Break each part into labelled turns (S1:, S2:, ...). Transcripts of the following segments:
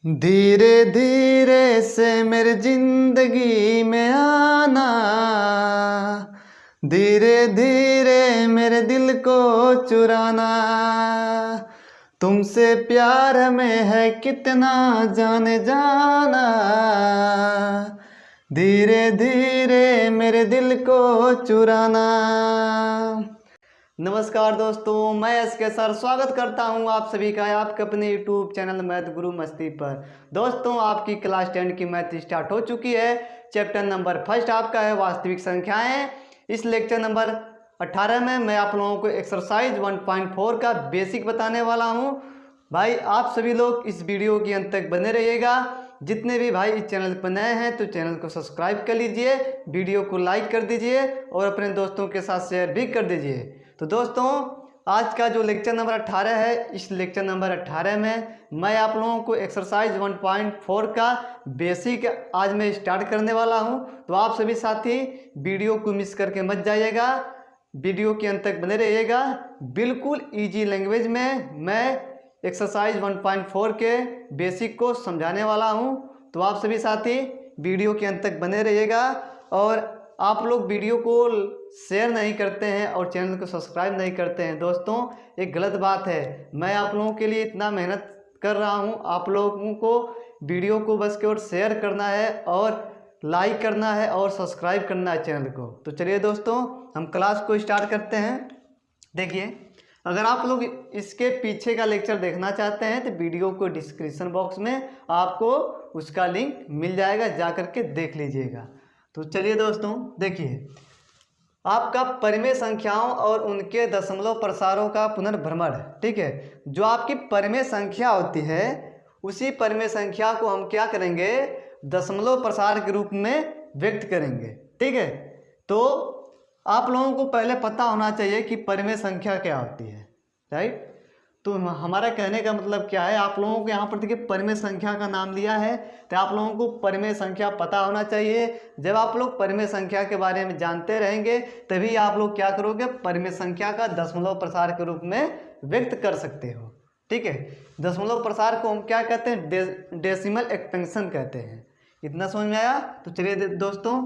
S1: धीरे धीरे से मेरी जिंदगी में आना, धीरे धीरे मेरे दिल को चुराना। तुमसे प्यार में है कितना जाने जाना, धीरे धीरे मेरे दिल को चुराना। नमस्कार दोस्तों, मैं एसके सर स्वागत करता हूं आप सभी का आपके अपने यूट्यूब चैनल मैथ गुरु मस्ती पर। दोस्तों, आपकी क्लास 10 की मैथ स्टार्ट हो चुकी है। चैप्टर नंबर फर्स्ट आपका है वास्तविक संख्याएं। इस लेक्चर नंबर 18 में मैं आप लोगों को एक्सरसाइज 1.4 का बेसिक बताने वाला हूं। भाई आप सभी लोग इस वीडियो के अंत तक बने रहिएगा। जितने भी भाई इस चैनल पर नए हैं तो चैनल को सब्सक्राइब कर लीजिए, वीडियो को लाइक कर दीजिए और अपने दोस्तों के साथ शेयर भी कर दीजिए। तो दोस्तों, आज का जो लेक्चर नंबर 18 है, इस लेक्चर नंबर 18 में मैं आप लोगों को एक्सरसाइज 1.4 का बेसिक आज मैं स्टार्ट करने वाला हूं। तो आप सभी साथी वीडियो को मिस करके मत जाइएगा, वीडियो के अंत तक बने रहिएगा। बिल्कुल ईजी लैंग्वेज में मैं एक्सरसाइज 1.4 के बेसिक को समझाने वाला हूं। तो आप सभी साथी वीडियो के अंत तक बने रहिएगा। और आप लोग वीडियो को शेयर नहीं करते हैं और चैनल को सब्सक्राइब नहीं करते हैं, दोस्तों एक गलत बात है। मैं आप लोगों के लिए इतना मेहनत कर रहा हूं, आप लोगों को वीडियो को बस केवल शेयर करना है और लाइक करना है और सब्सक्राइब करना है चैनल को। तो चलिए दोस्तों, हम क्लास को स्टार्ट करते हैं। देखिए, अगर आप लोग इसके पीछे का लेक्चर देखना चाहते हैं तो वीडियो को डिस्क्रिप्शन बॉक्स में आपको उसका लिंक मिल जाएगा, जा करके देख लीजिएगा। तो चलिए दोस्तों, देखिए आपका परिमेय संख्याओं और उनके दशमलव प्रसारों का पुनर्भ्रमण, ठीक है। जो आपकी परिमेय संख्या होती है उसी परिमेय संख्या को हम क्या करेंगे, दशमलव प्रसार के रूप में व्यक्त करेंगे, ठीक है। तो आप लोगों को पहले पता होना चाहिए कि परिमेय संख्या क्या होती है, राइट। तो हमारा कहने का मतलब क्या है, आप लोगों को यहाँ पर देखिए परिमेय संख्या का नाम लिया है तो आप लोगों को परिमेय संख्या पता होना चाहिए। जब आप लोग परिमेय संख्या के बारे में जानते रहेंगे तभी आप लोग क्या करोगे, परिमेय संख्या का दशमलव प्रसार के रूप में व्यक्त कर सकते हो, ठीक है। दशमलव प्रसार को हम क्या कहते हैं, डेसिमल एक्सपेंशन कहते हैं। इतना समझ में आया। तो चलिए दोस्तों,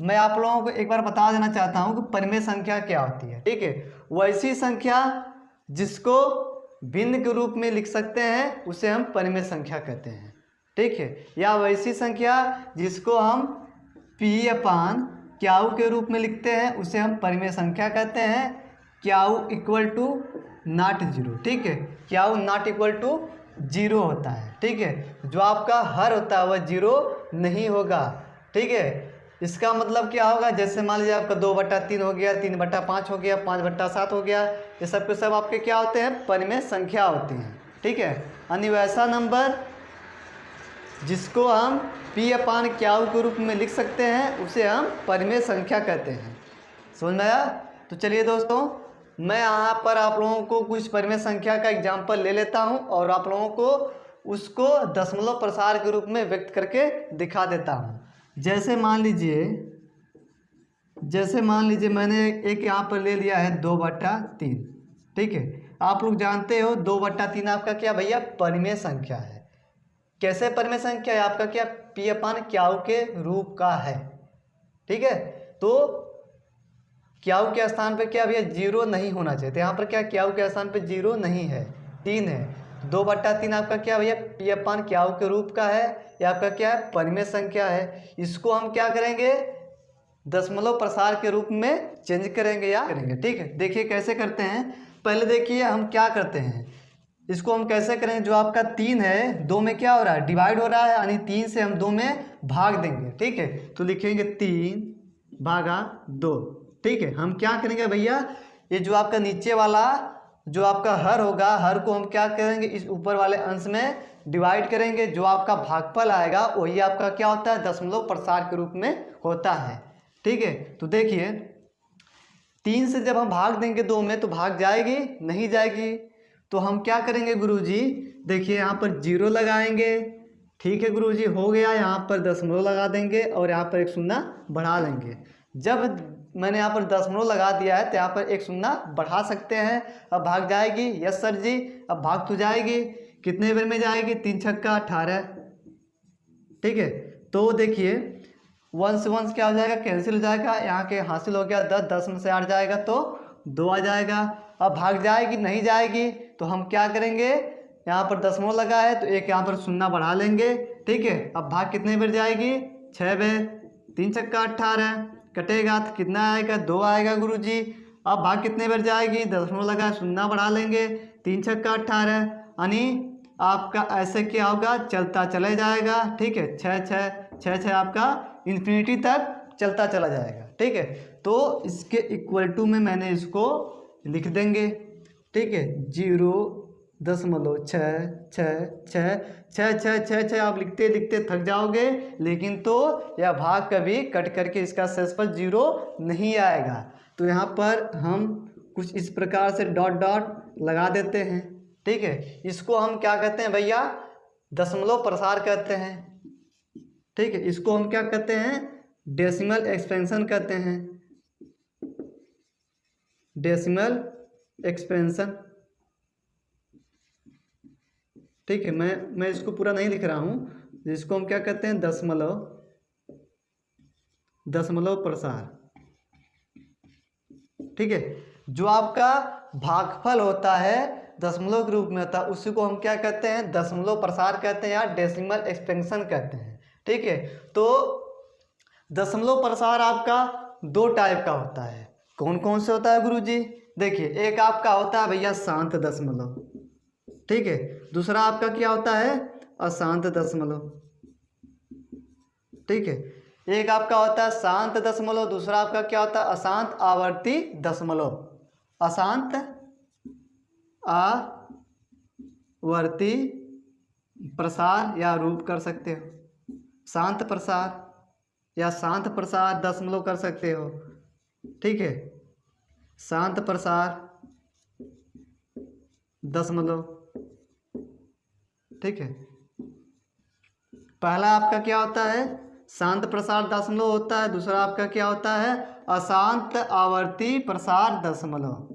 S1: मैं आप लोगों को एक बार बता देना चाहता हूँ कि परिमेय संख्या क्या होती है, ठीक है। वैसी संख्या जिसको भिन्न के रूप में लिख सकते हैं उसे हम परिमेय संख्या कहते हैं, ठीक है। या वैसी संख्या जिसको हम पी अपान क्याऊ के रूप में लिखते हैं उसे हम परिमेय संख्या कहते हैं। क्याऊ इक्वल टू नॉट जीरो, ठीक है। क्याऊ नॉट इक्वल टू जीरो होता है, ठीक है। जो आपका हर होता है वह जीरो नहीं होगा, ठीक है। इसका मतलब क्या होगा, जैसे मान लीजिए आपका 2/3 हो गया, 3/5 हो गया, 5/7 हो गया, ये सब के सब आपके क्या होते हैं, परिमेय संख्या होती हैं, ठीक है। यानी वैसा नंबर जिसको हम पी अपान क्याऊ के रूप में लिख सकते हैं उसे हम परिमेय संख्या कहते हैं। समझ में आया। तो चलिए दोस्तों, मैं यहाँ पर आप लोगों को कुछ परिमेय संख्या का एग्जाम्पल ले लेता हूँ और आप लोगों को उसको दशमलव प्रसार के रूप में व्यक्त करके दिखा देता हूँ। जैसे मान लीजिए मैंने एक यहाँ पर ले लिया है 2/3, ठीक है। आप लोग जानते हो 2/3 आपका क्या भैया, परिमेय संख्या है। कैसे परिमेय संख्या है, आपका क्या पी अपान क्याऊ के रूप का है, ठीक है। तो क्याऊ के स्थान पे क्या भैया, जीरो नहीं होना चाहिए। तो यहाँ पर क्या क्याऊ के स्थान पे जीरो नहीं है, 3 है। 2/3 आपका क्या भैया, पी अपान क्याऊ के रूप का है, या आपका क्या है, परिमेय संख्या है। इसको हम क्या करेंगे, दशमलव प्रसार के रूप में चेंज करेंगे या करेंगे, ठीक है। देखिए कैसे करते हैं। पहले देखिए हम क्या करते हैं, इसको हम कैसे करेंगे। जो आपका 3 है, 2 में क्या हो रहा है, डिवाइड हो रहा है, यानी 3 से हम 2 में भाग देंगे, ठीक है। तो लिखेंगे 3/2, ठीक है। हम क्या करेंगे भैया, ये जो आपका नीचे वाला जो आपका हर होगा, हर को हम क्या करेंगे, इस ऊपर वाले अंश में डिवाइड करेंगे। जो आपका भागफल आएगा वही आपका क्या होता है, दशमलव प्रसार के रूप में होता है, ठीक है। तो देखिए 3 से जब हम भाग देंगे 2 में तो भाग जाएगी, नहीं जाएगी। तो हम क्या करेंगे गुरुजी, देखिए यहाँ पर जीरो लगाएंगे, ठीक है गुरुजी, हो गया। यहाँ पर दशमलव लगा देंगे और यहाँ पर एक शून्य बढ़ा देंगे। जब मैंने यहाँ पर दशमलव लगा दिया है तो यहाँ पर एक शून्य बढ़ा सकते हैं। अब भाग जाएगी, यस सर जी, अब भाग तो जाएगी। कितने बार में जाएगी, 3 छक्का 18, ठीक है। तो देखिए 1 से 1 क्या हो जाएगा, कैंसिल हो जाएगा, यहाँ के हासिल हो गया 10, 10 में से 8 जाएगा तो 2 आ जाएगा। अब भाग जाएगी नहीं जाएगी तो हम क्या करेंगे, यहाँ पर दशमलव लगा है तो एक यहाँ पर शून्य बढ़ा लेंगे। ठीक है, अब भाग कितने बार जाएगी, 6 बार, 3 छक्का 18, कटेगा तो कितना आएगा, 2 आएगा गुरुजी। अब भाग कितने बार जाएगी, दशमलव लगा शून्य बढ़ा लेंगे, 3 छक्का 18, यानी आपका ऐसे क्या होगा, चलता चले जाएगा। ठीक है, 6 6 6 6 आपका इन्फिनिटी तक चलता चला जाएगा। ठीक है, तो इसके इक्वल टू में मैंने इसको लिख देंगे। ठीक है, 0.66666 आप लिखते लिखते थक जाओगे, लेकिन तो यह भाग कभी कट करके इसका शेषफल 0 नहीं आएगा। तो यहाँ पर हम कुछ इस प्रकार से डॉट डॉट लगा देते हैं। ठीक है, इसको हम क्या कहते हैं भैया, दशमलव प्रसार कहते हैं। ठीक है, इसको हम क्या कहते हैं, डेसिमल एक्सपेंशन कहते हैं, डेसिमल एक्सपेंशन। ठीक है, मैं इसको पूरा नहीं लिख रहा हूँ, जिसको हम क्या कहते हैं, दशमलव प्रसार। ठीक है, जो आपका भागफल होता है दशमलव के रूप में होता है, उसी को हम क्या कहते हैं, दशमलव प्रसार कहते हैं या डेसिमल एक्सपेंशन कहते हैं। ठीक है, तो दशमलव प्रसार आपका 2 टाइप का होता है। कौन कौन से होता है गुरुजी, देखिए एक आपका होता है भैया शांत दशमलव। ठीक है, दूसरा आपका क्या होता है, अशांत दशमलव। ठीक है, एक आपका होता है शांत दशमलव, दूसरा आपका क्या होता है, अशांत आवर्ती दशमलव। अशांत आवर्ती प्रसार या रूप कर सकते हो, शांत प्रसार या शांत प्रसार दशमलव कर सकते हो। ठीक है, शांत प्रसार दशमलव। ठीक है, पहला आपका क्या होता है, शांत प्रसार दशमलव होता है, दूसरा आपका क्या होता है, अशांत आवर्ती प्रसार दशमलव।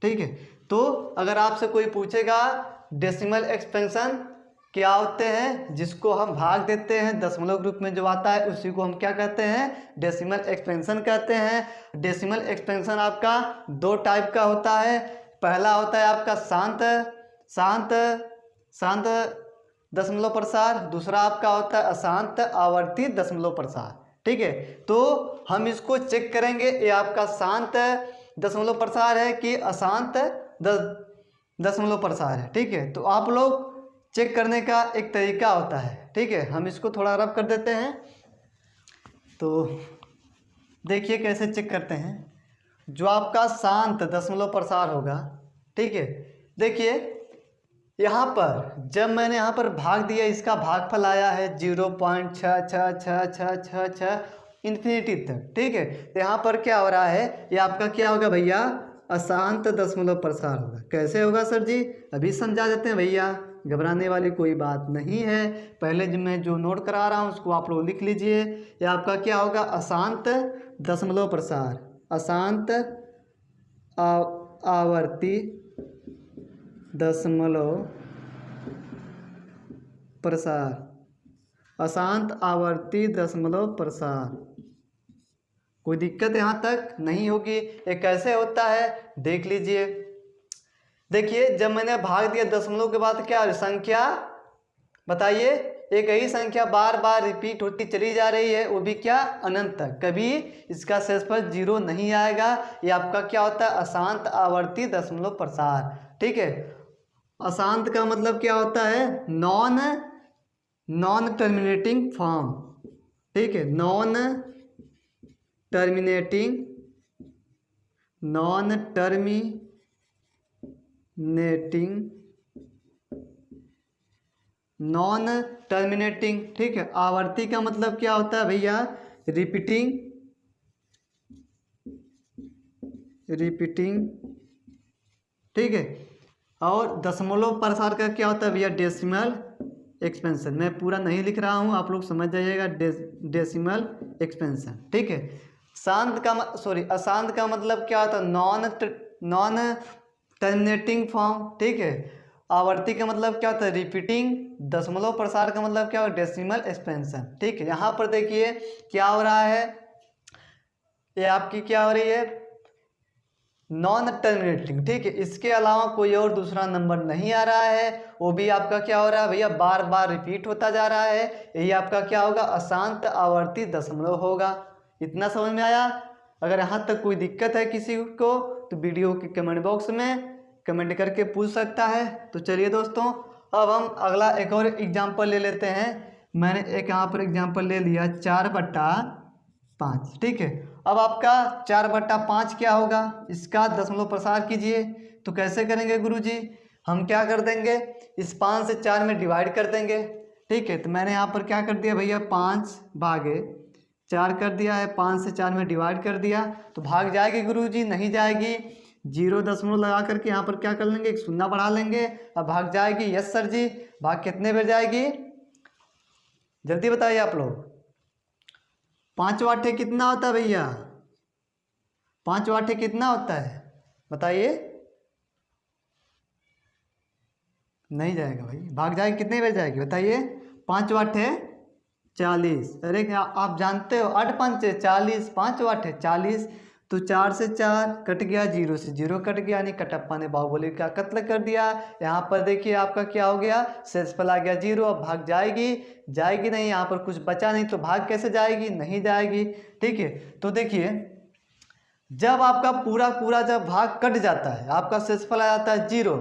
S1: ठीक है, तो अगर आपसे कोई पूछेगा डेसिमल एक्सपेंशन क्या होते हैं, जिसको हम भाग देते हैं दशमलव ग्रुप में जो आता है, उसी को हम क्या कहते हैं, डेसिमल एक्सपेंशन कहते हैं। डेसिमल एक्सपेंशन आपका 2 टाइप का होता है। पहला होता है आपका शांत दशमलव प्रसार, दूसरा आपका होता है अशांत आवर्ती दशमलव प्रसार। ठीक है, तो हम इसको चेक करेंगे, ये आपका शांत दशमलव प्रसार है कि अशांत दशमलव प्रसार है। ठीक है, तो आप लोग चेक करने का एक तरीका होता है। ठीक है, हम इसको थोड़ा रब कर देते हैं, तो देखिए कैसे चेक करते हैं। जो आपका शांत दशमलव प्रसार होगा, ठीक है, देखिए यहाँ पर जब मैंने यहाँ पर भाग दिया, इसका भागफल आया है 0.666666 इन्फिनिटी तक। ठीक है, तो यहाँ पर क्या हो रहा है, ये आपका क्या होगा भैया, अशांत दशमलव प्रसार होगा। कैसे होगा सर जी, अभी समझा देते हैं भैया, घबराने वाली कोई बात नहीं है। पहले जो मैं जो नोट करा रहा हूँ उसको आप लोग लिख लीजिए। ये आपका क्या होगा, अशांत दशमलव प्रसार, अशांत आवर्ती दशमलव प्रसार, अशांत आवर्ती दशमलव प्रसार। कोई दिक्कत यहाँ तक नहीं होगी। ये कैसे होता है देख लीजिए। देखिए जब मैंने भाग दिया दशमलव के बाद क्या संख्या बताइए, एक ही संख्या बार बार रिपीट होती चली जा रही है, वो भी क्या अनंत तक, कभी इसका शेषफल 0 नहीं आएगा। ये आपका क्या होता है, अशांत आवर्ती दशमलव प्रसार। ठीक है, अशांत का मतलब क्या होता है, नॉन टर्मिनेटिंग फॉर्म। ठीक है, नॉन टर्मिनेटिंग ठीक है। आवर्ती का मतलब क्या होता है भैया, रिपीटिंग। ठीक है, और दशमलव प्रसार का क्या होता है भैया, डेसिमल एक्सपेंशन। मैं पूरा नहीं लिख रहा हूँ, आप लोग समझ जाइएगा, डेसिमल एक्सपेंशन। ठीक है, अशांत का मतलब क्या होता है, नॉन टर्मिनेटिंग फॉर्म। ठीक है, आवर्ती का मतलब क्या होता है, रिपीटिंग। दशमलव प्रसार का मतलब क्या होगा, डेसिमल एक्सपेंशन। ठीक है, यहाँ पर देखिए क्या हो रहा है, ये आपकी क्या हो रही है, नॉन टर्मिनेटिंग। ठीक है, इसके अलावा कोई और दूसरा नंबर नहीं आ रहा है, वो भी आपका क्या हो रहा है भैया, बार बार रिपीट होता जा रहा है। यही आपका क्या होगा, अशांत आवर्ती दशमलव होगा। इतना समझ में आया? अगर यहाँ तक कोई दिक्कत है किसी को तो वीडियो के कमेंट बॉक्स में कमेंट करके पूछ सकता है। तो चलिए दोस्तों, अब हम अगला एक और एग्जाम्पल ले लेते हैं। मैंने एक यहाँ पर एग्जाम्पल ले लिया 4/5। ठीक है, अब आपका 4/5 क्या होगा, इसका दशमलव प्रसार कीजिए। तो कैसे करेंगे गुरुजी, हम क्या कर देंगे, इस 5 से 4 में डिवाइड कर देंगे। ठीक है, तो मैंने यहाँ पर क्या कर दिया भैया, 5/4 कर दिया है, 5 से 4 में डिवाइड कर दिया। तो भाग जाएगी गुरुजी, नहीं जाएगी, 0 दशमलव लगा करके यहाँ पर क्या कर लेंगे, एक शून्य बढ़ा लेंगे। अब भाग जाएगी, यस सर जी। भाग कितने बार जाएगी, जल्दी बताइए आप लोग। 5/8 कितना होता है भैया, 5/8 कितना होता है बताइए। नहीं जाएगा भाई, भाग जाएगी, कितने बार जाएगी बताइए। 5/8 40। अरे आप जानते हो 8 5 40, 5/8 40। तो 4 से 4 कट गया, 0 से 0 कट गया, यानी कटप्पा ने बाहुबली का कत्ल कर दिया। यहाँ पर देखिए आपका क्या हो गया, शेषफल आ गया 0। अब भाग जाएगी, जाएगी नहीं, यहाँ पर कुछ बचा नहीं, तो भाग कैसे जाएगी, नहीं जाएगी। ठीक है, तो देखिए जब आपका पूरा पूरा जब भाग कट जाता है, आपका शेषफल आ जाता है 0,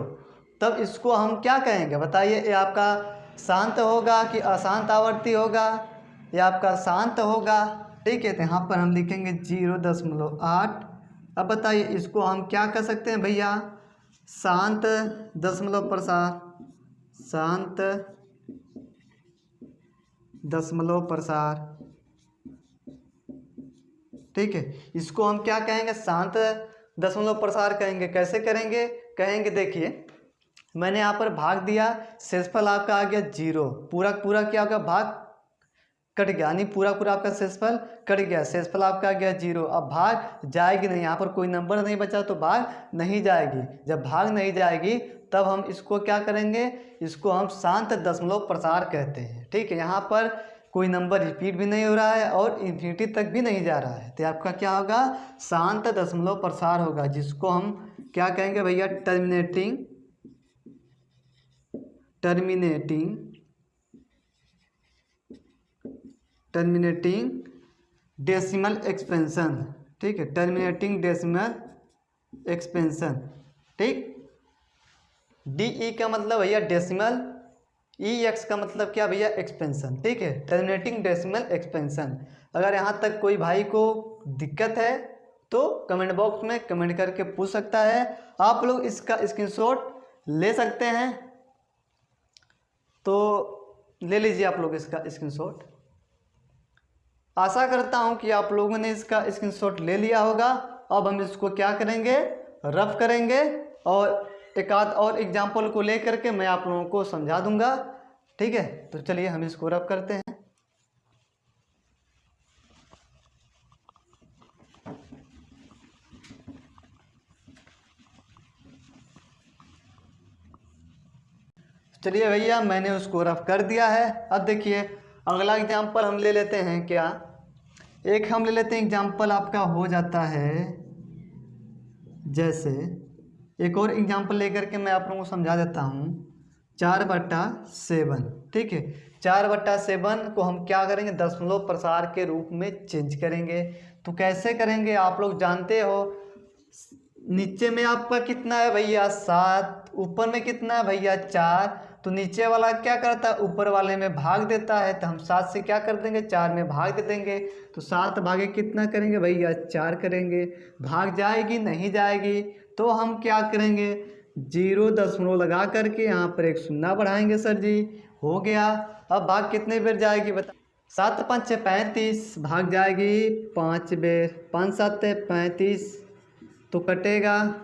S1: तब इसको हम क्या कहेंगे बताइए। ये आपका शांत होगा कि अशांत आवर्ती होगा, ये आपका शांत होगा। ठीक है, तो यहाँ पर हम लिखेंगे 0.8। अब बताइए इसको हम क्या कर सकते हैं भैया, शांत दशमलव प्रसार, शांत दशमलव प्रसार। ठीक है, इसको हम क्या कहेंगे, शांत दशमलव प्रसार कहेंगे। कैसे करेंगे, कहेंगे देखिए मैंने यहाँ पर भाग दिया, शेषफल आपका आ गया 0, पूरा पूरा क्या होगा, भाग कट गया, यानी पूरा पूरा आपका शेषफल कट गया, शेषफल आपका आ गया 0। अब भाग जाएगी नहीं, यहाँ पर कोई नंबर नहीं बचा तो भाग नहीं जाएगी। जब भाग नहीं जाएगी तब हम इसको क्या करेंगे, इसको हम शांत दशमलव प्रसार कहते हैं। ठीक है, यहाँ पर कोई नंबर रिपीट भी नहीं हो रहा है और इन्फिनिटी तक भी नहीं जा रहा है, तो आपका क्या होगा, शांत दशमलव प्रसार होगा, जिसको हम क्या कहेंगे भैया, टर्मिनेटिंग डेसिमल एक्सपेंशन। ठीक है, टर्मिनेटिंग डेसिमल एक्सपेंशन। ठीक, DE का मतलब भैया डेसिमल, EX का मतलब क्या भैया, एक्सपेंशन। ठीक है, टर्मिनेटिंग डेसिमल एक्सपेंशन। अगर यहाँ तक कोई भाई को दिक्कत है तो कमेंट बॉक्स में कमेंट करके पूछ सकता है। आप लोग इसका स्क्रीनशॉट ले सकते हैं, तो ले लीजिए आप लोग इसका स्क्रीनशॉट। आशा करता हूं कि आप लोगों ने इसका स्क्रीनशॉट ले लिया होगा। अब हम इसको क्या करेंगे, रफ करेंगे और एक आध और एग्जाम्पल को लेकर के मैं आप लोगों को समझा दूंगा। ठीक है, तो चलिए हम इसको रफ करते हैं। चलिए भैया, मैंने उसको रफ कर दिया है। अब देखिए अगला एग्जाम्पल हम ले लेते हैं, क्या एक हम ले लेते हैं एग्जाम्पल आपका हो जाता है, जैसे एक और एग्जाम्पल लेकर के मैं आप लोगों को समझा देता हूँ, 4/7। ठीक है, 4/7 को हम क्या करेंगे, दशमलव प्रसार के रूप में चेंज करेंगे। तो कैसे करेंगे, आप लोग जानते हो, नीचे में आपका कितना है भैया 7, ऊपर में कितना है भैया 4, तो नीचे वाला क्या करता है, ऊपर वाले में भाग देता है। तो हम 7 से क्या कर देंगे, 4 में भाग दे देंगे। तो 7 भागे कितना करेंगे भैया, 4 करेंगे। भाग जाएगी, नहीं जाएगी, तो हम क्या करेंगे, 0 दशमलव लगा करके यहाँ पर एक शून्य बढ़ाएंगे। सर जी हो गया। अब भाग कितने बेर जाएगी बता, 7 5 35, भाग जाएगी 5 बेर, 5 7 35, तो कटेगा,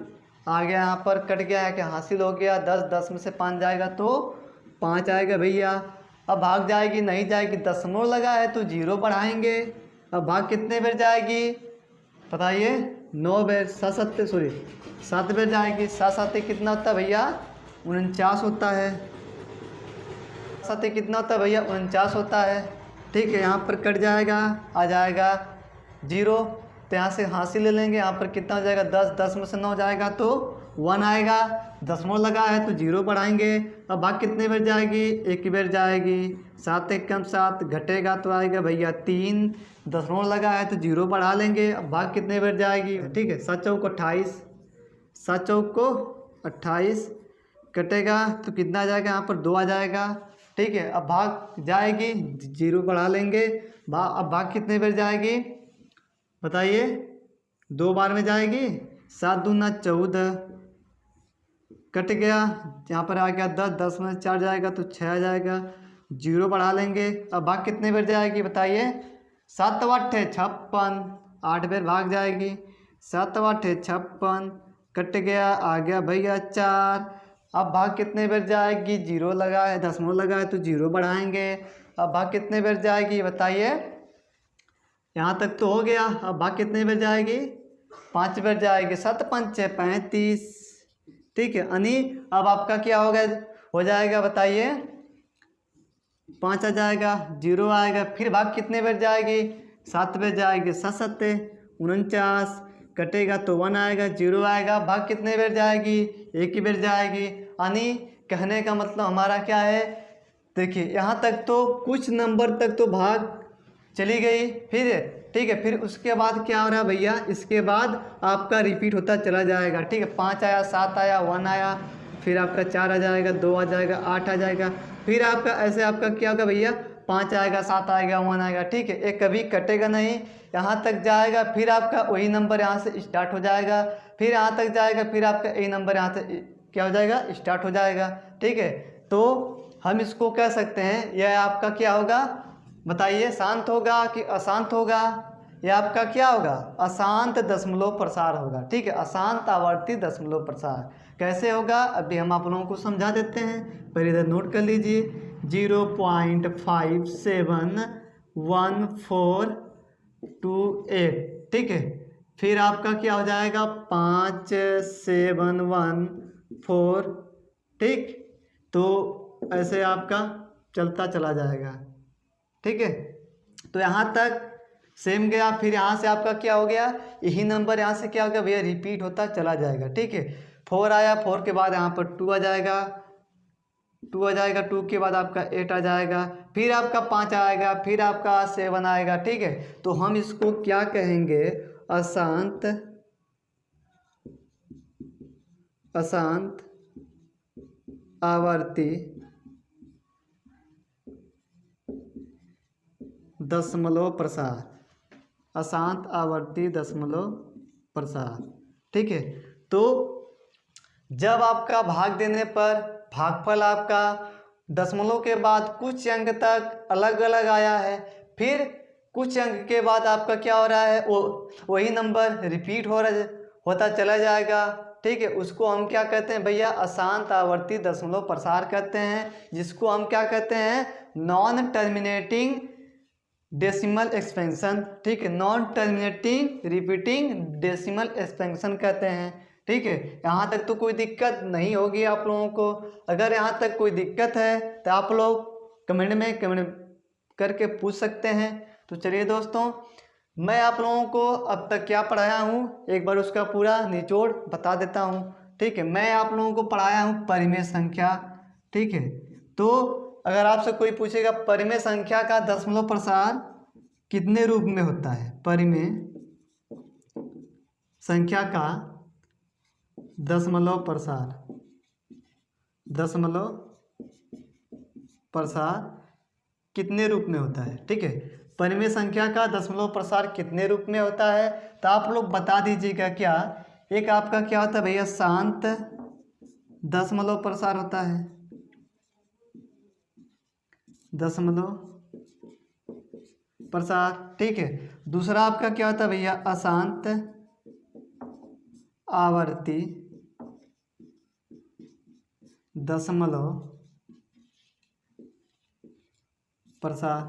S1: आ गया यहाँ पर कट गया है, क्या हासिल हो गया, 10 में से 5 जाएगा तो 5 आएगा भैया। अब भाग जाएगी, नहीं जाएगी, दशमलव लगा है तो 0 बढ़ाएंगे। अब भाग कितने बेर जाएगी बताइए, 9 बेर, 7 बेर जाएगी। 7 7 कितना होता है भैया, 49 होता है। साथ ही कितना होता है भैया, 49 होता है। ठीक है, यहाँ पर कट जाएगा, आ जाएगा 0, तो यहाँ से हासिल ले लेंगे। यहाँ पर कितना हो जाएगा 10, 10 में से 9 जाएगा तो 1 आएगा। दशमलव लगा है तो 0 बढ़ाएंगे। अब भाग कितने बार जाएगी, एक बार जाएगी। 7 एक कम 7, घटेगा तो आएगा भैया 3। दशमलव लगा है तो 0 बढ़ा लेंगे। अब भाग कितने बार जाएगी, ठीक है, 7 चौक 28, 7 चौक को 28, कटेगा तो कितना आ जाएगा, यहाँ पर 2 आ जाएगा। ठीक है, अब भाग जाएगी, 0 बढ़ा लेंगे। अब भाग कितने बार जाएगी बताइए, 2 बार में जाएगी। 7 दूना 14, कट गया, यहाँ पर आ गया 10, 10 में 4 जाएगा तो 6 आ जाएगा। 0 बढ़ा लेंगे। अब भाग कितने बार जाएगी बताइए, 7 8 56, 8 बार भाग जाएगी। 7 8 56, कट गया, आ गया भैया 4। अब भाग कितने बार जाएगी, 0 लगा है, दशमलव लगा है तो 0 बढ़ाएंगे। अब भाग कितने बार जाएगी बताइए, यहाँ तक तो हो गया। अब भाग कितने बार जाएगी, 5 बार जाएगी। 7 5 35, ठीक है। यानी अब आपका क्या होगा, हो जाएगा बताइए, 5 आ जाएगा, 0 आएगा। फिर भाग कितने बार जाएगी, 7 बार जाएगी। 7 7 49, कटेगा तो 1 आएगा, 0 आएगा। भाग कितने बार जाएगी, एक ही बार जाएगी। यानी कहने का मतलब हमारा क्या है, देखिए यहाँ तक तो कुछ नंबर तक तो भाग चली गई। फिर ठीक है, फिर उसके बाद क्या हो रहा है भैया, इसके बाद आपका रिपीट होता चला जाएगा। ठीक है, 5 आया, 7 आया, 1 आया, फिर आपका 4 आ जाएगा, 2 आ जाएगा, 8 आ जाएगा। फिर आपका ऐसे आपका क्या होगा भैया, 5 आएगा, 7 आएगा, 1 आएगा। ठीक है, एक कभी कटेगा नहीं, यहाँ तक जाएगा। फिर आपका वही नंबर यहाँ से स्टार्ट हो जाएगा, फिर यहाँ तक जाएगा, फिर आपका यही नंबर यहाँ से क्या हो जाएगा, स्टार्ट हो जाएगा। ठीक है, तो हम इसको कह सकते हैं, यह आपका क्या होगा बताइए, शांत होगा कि अशांत होगा, यह आपका क्या होगा, अशांत दशमलव प्रसार होगा। ठीक है, अशांत आवर्ती दशमलव प्रसार कैसे होगा, अभी हम आप लोगों को समझा देते हैं। पहले इधर नोट कर लीजिए, 0.571428। ठीक है, फिर आपका क्या हो जाएगा, 5714। ठीक, तो ऐसे आपका चलता चला जाएगा। ठीक है, तो यहाँ तक सेम गया। फिर यहाँ से आपका क्या हो गया, यही नंबर यहाँ से क्या हो गया भैया, रिपीट होता चला जाएगा। ठीक है, 4 आया, 4 के बाद यहाँ पर 2 आ जाएगा, 2 आ जाएगा, 2 के बाद आपका 8 आ जाएगा, फिर आपका 5 आएगा, फिर आपका 7 आएगा। ठीक है, तो हम इसको क्या कहेंगे, अशांत आवर्ती दशमलव प्रसार, अशांत आवर्ती दशमलव प्रसार। ठीक है, तो जब आपका भाग देने पर भागफल आपका दशमलव के बाद कुछ अंक तक अलग अलग आया है, फिर कुछ अंक के बाद आपका क्या हो रहा है, वही नंबर रिपीट होता चला जाएगा। ठीक है, उसको हम क्या कहते हैं भैया, अशांत आवर्ती दशमलव प्रसार कहते हैं, जिसको हम क्या कहते हैं, नॉन टर्मिनेटिंग डेसिमल एक्सपेंशन। ठीक है, non terminating repeating decimal expansion कहते हैं। ठीक है, यहाँ तक तो कोई दिक्कत नहीं होगी आप लोगों को। अगर यहाँ तक कोई दिक्कत है तो आप लोग कमेंट करके पूछ सकते हैं। तो चलिए दोस्तों, मैं आप लोगों को अब तक क्या पढ़ाया हूँ, एक बार उसका पूरा निचोड़ बता देता हूँ। ठीक है, मैं आप लोगों को पढ़ाया हूँ परिमेय संख्या। ठीक है, तो अगर आपसे कोई पूछेगा परिमेय संख्या का दशमलव प्रसार कितने रूप में होता है, परिमेय संख्या का दशमलव प्रसार कितने रूप में होता है। ठीक है, परिमेय संख्या का दशमलव प्रसार कितने रूप में होता है, तो आप लोग बता दीजिएगा। क्या एक आपका क्या होता है भैया, शांत दशमलव प्रसार होता है, दशमलव प्रसार। ठीक है, दूसरा आपका क्या होता है भैया, अशांत आवर्ती दशमलव प्रसार।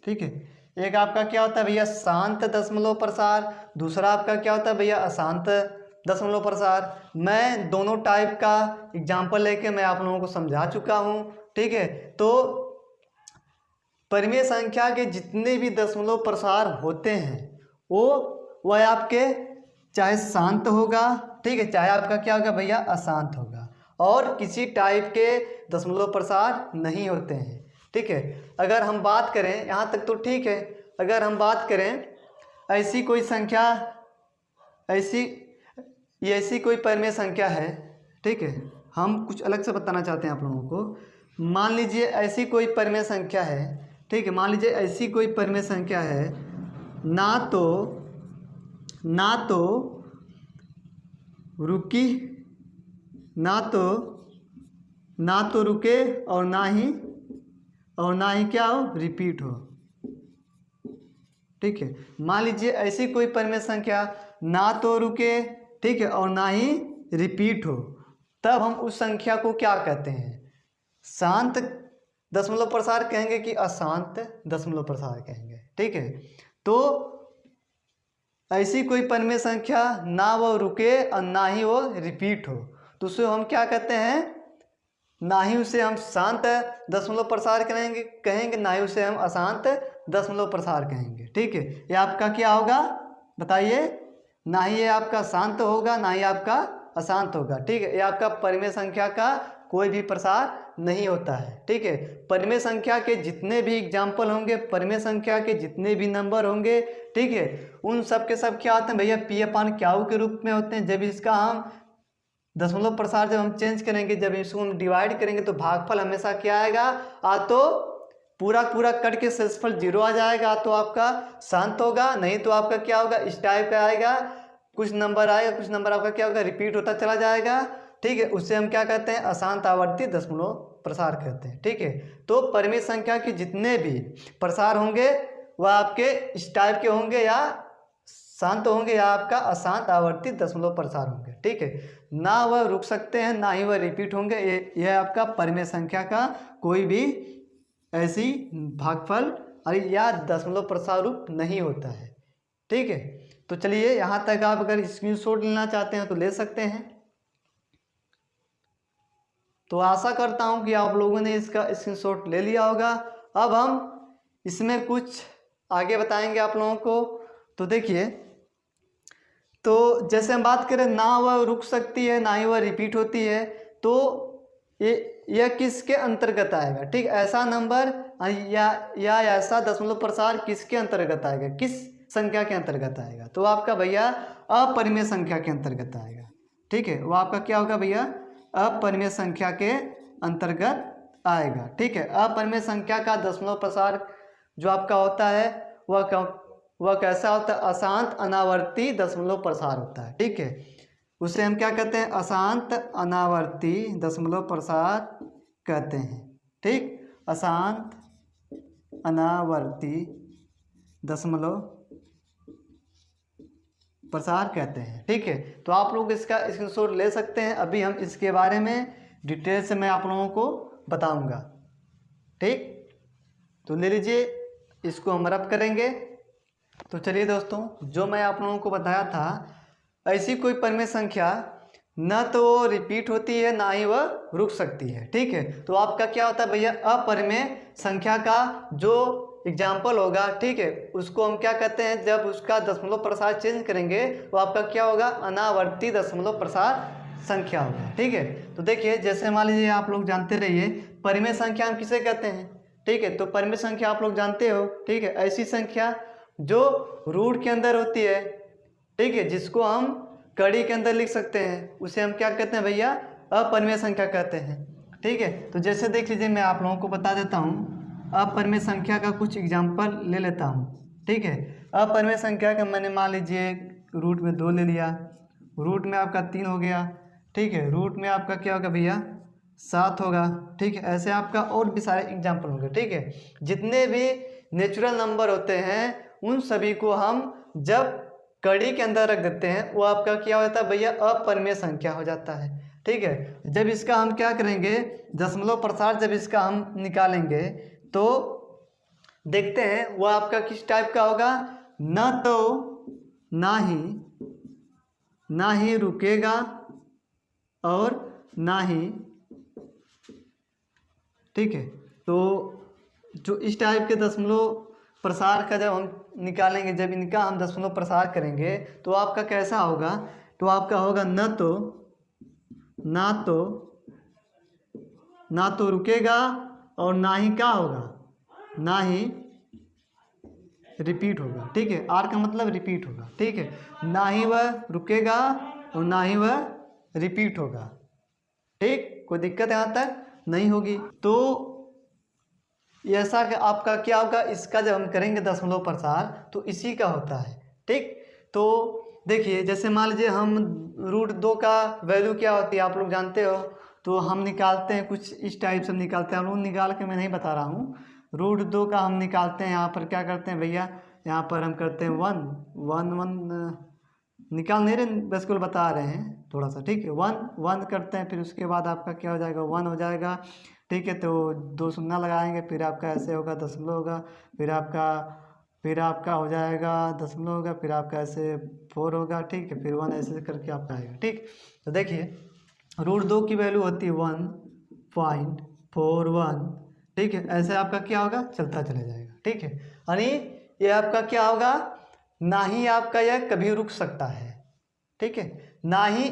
S1: ठीक है, एक आपका क्या होता है भैया, शांत दशमलव प्रसार, दूसरा आपका क्या होता है भैया, अशांत दशमलव प्रसार। मैं दोनों टाइप का एग्जाम्पल लेके मैं आप लोगों को समझा चुका हूँ, ठीक है। तो परिमेय संख्या के जितने भी दशमलव प्रसार होते हैं वह आपके चाहे शांत होगा, ठीक है, चाहे आपका क्या होगा भैया अशांत होगा, और किसी टाइप के दशमलव प्रसार नहीं होते हैं, ठीक है। अगर हम बात करें यहाँ तक तो ठीक है, अगर हम बात करें ऐसी कोई संख्या, ऐसी कोई परिमेय संख्या है, ठीक है, हम कुछ अलग से बताना चाहते हैं आप लोगों को। मान लीजिए ऐसी कोई परिमेय संख्या है, ठीक है, मान लीजिए ऐसी कोई परिमेय संख्या है, ना तो रुकी, ना तो रुके और ना ही क्या हो, रिपीट हो, ठीक है। मान लीजिए ऐसी कोई परिमेय संख्या ना तो रुके, ठीक है, और ना ही रिपीट हो, तब हम उस संख्या को क्या कहते हैं, शांत दशमलव प्रसार कहेंगे कि अशांत दशमलव प्रसार कहेंगे, ठीक है। तो ऐसी कोई परिमेय संख्या ना वो रुके और ना ही वो रिपीट हो, तो उसे हम क्या कहते हैं, ना ही उसे हम शांत दशमलव प्रसार कहेंगे, ना ही उसे हम अशांत दशमलव प्रसार कहेंगे, ठीक है। ये आपका क्या होगा बताइए, ना ही ये आपका शांत होगा, ना ही आपका अशांत होगा, ठीक है। ये आपका परिमेय संख्या का कोई भी प्रसार नहीं होता है, ठीक है। परिमेय संख्या के जितने भी एग्जाम्पल होंगे, परिमेय संख्या के जितने भी नंबर होंगे, ठीक है, उन सब के सब क्या होते हैं भैया P/Q के रूप में होते हैं। जब इसका हम दशमलव प्रसार जब हम चेंज करेंगे, जब इसको हम डिवाइड करेंगे, तो भागफल हमेशा क्या आएगा, आ तो पूरा कट के शेषफल 0 आ जाएगा, तो आपका शांत होगा, नहीं तो आपका क्या होगा इस टाइप का आएगा, कुछ नंबर आएगा, कुछ नंबर आपका क्या होगा रिपीट होता चला जाएगा, ठीक है। उससे हम क्या कहते हैं, अशांत आवर्ती दशमलव प्रसार कहते हैं, ठीक है। तो परिमेय संख्या के जितने भी प्रसार होंगे वह आपके इस टाइप के होंगे, या शांत होंगे, या आपका अशांत आवर्ती दशमलव प्रसार होंगे, ठीक है। ना वह रुक सकते हैं, ना ही वह रिपीट होंगे। यह आपका परिमेय संख्या का कोई भी ऐसी भागफल या दशमलव प्रसार रूप नहीं होता है, ठीक है। तो चलिए यहाँ तक आप अगर स्क्रीनशॉट लेना चाहते हैं तो ले सकते हैं। तो आशा करता हूँ कि आप लोगों ने इसका स्क्रीनशॉट ले लिया होगा। अब हम इसमें कुछ आगे बताएंगे आप लोगों को। तो देखिए, तो जैसे हम बात करें ना वह रुक सकती है, ना ही वह रिपीट होती है, तो यह किसके अंतर्गत आएगा, ठीक। ऐसा नंबर या ऐसा दशमलव प्रसार किसके अंतर्गत आएगा, किस संख्या के अंतर्गत आएगा, तो आपका भैया अपरिमेय संख्या के अंतर्गत आएगा, ठीक है। वो आपका क्या होगा भैया, अपरिमेय संख्या के अंतर्गत आएगा, ठीक है। अपरिमेय संख्या का दशमलव प्रसार जो आपका होता है वह कैसा होता है, अशांत अनावर्ती दशमलव प्रसार होता है, ठीक है। उसे हम क्या कहते हैं, अशांत अनावर्ती दशमलव प्रसार कहते हैं, ठीक। अशांत अनावर्ती दशमलव प्रसार कहते हैं, ठीक है। तो आप लोग इसका स्क्रीनशॉट ले सकते हैं। अभी हम इसके बारे में डिटेल से मैं आप लोगों को बताऊंगा, ठीक। तो ले लीजिए, इसको हम रब करेंगे। तो चलिए दोस्तों, जो मैं आप लोगों को बताया था, ऐसी कोई परिमेय संख्या न तो वो रिपीट होती है, ना ही वह रुक सकती है, ठीक है। तो आपका क्या होता है भैया, अपरिमेय संख्या का जो एग्जाम्पल होगा, ठीक है, उसको हम क्या कहते हैं, जब उसका दशमलव प्रसार चेंज करेंगे वो आपका क्या होगा, अनावर्ती दशमलव प्रसार संख्या होगा, ठीक है। तो देखिए, जैसे मान लीजिए आप लोग जानते रहिए परिमेय संख्या हम किसे कहते हैं, ठीक है। तो परिमेय संख्या आप लोग जानते हो, ठीक है, ऐसी संख्या जो रूट के अंदर होती है, ठीक है, जिसको हम कड़ी के अंदर लिख सकते हैं, उसे हम क्या कहते हैं भैया, अपरिमेय संख्या कहते हैं, ठीक है। तो जैसे देख लीजिए, मैं आप लोगों को बता देता हूँ, अपरिमेय संख्या का कुछ एग्जाम्पल ले लेता हूँ, ठीक है। अपरिमेय संख्या का मैंने मान लीजिए रूट में 2 ले लिया, रूट में आपका 3 हो गया, ठीक है, रूट में आपका क्या होगा भैया 7 होगा, ठीक है। ऐसे आपका और भी सारे एग्जाम्पल होंगे, ठीक है। जितने भी नेचुरल नंबर होते हैं उन सभी को हम जब कड़ी के अंदर रख देते हैं, वो आपका क्या होता है भैया, अपरिमेय संख्या हो जाता है, ठीक है। जब इसका हम क्या करेंगे, दशमलव प्रसार जब इसका हम निकालेंगे तो देखते हैं वो आपका किस टाइप का होगा, न तो ना ही ना ही रुकेगा और ना ही, ठीक है। तो जो इस टाइप के दशमलव प्रसार का जब हम निकालेंगे, जब इनका हम दशमलव प्रसार करेंगे तो आपका कैसा होगा, तो आपका होगा ना तो रुकेगा और ना ही क्या होगा, ना ही रिपीट होगा, ठीक है। आर का मतलब रिपीट होगा, ठीक है। ना ही वह रुकेगा और ना ही वह रिपीट होगा, ठीक। कोई दिक्कत यहाँ तक नहीं होगी। तो ऐसा कि आपका क्या होगा, इसका जब हम करेंगे दशमलव प्रसार तो इसी का होता है, ठीक। तो देखिए जैसे मान लीजिए हम √2 का वैल्यू क्या होती है आप लोग जानते हो, तो हम निकालते हैं कुछ इस टाइप से निकालते हैं। हम लोग निकाल के मैं नहीं बता रहा हूँ, √2 का हम निकालते हैं। यहाँ पर क्या करते हैं भैया, यहाँ पर हम करते हैं 1 निकाल नहीं रहे, बस केवल बता रहे हैं थोड़ा सा, ठीक है। 1 करते हैं, फिर उसके बाद आपका क्या हो जाएगा, 1 हो जाएगा, ठीक है। तो 2 शून्य लगाएंगे, फिर आपका ऐसे होगा दशमलव होगा, फिर आपका हो जाएगा दशमलव होगा, फिर आपका ऐसे 4 होगा, ठीक है। फिर 1 ऐसे करके आपका आएगा, ठीक। तो देखिए √2 की वैल्यू होती है 1.41, ठीक है। ऐसे आपका क्या होगा, चलता चला जाएगा, ठीक है। यानी ये आपका क्या होगा, ना ही आपका यह कभी रुक सकता है, ठीक है। ना ही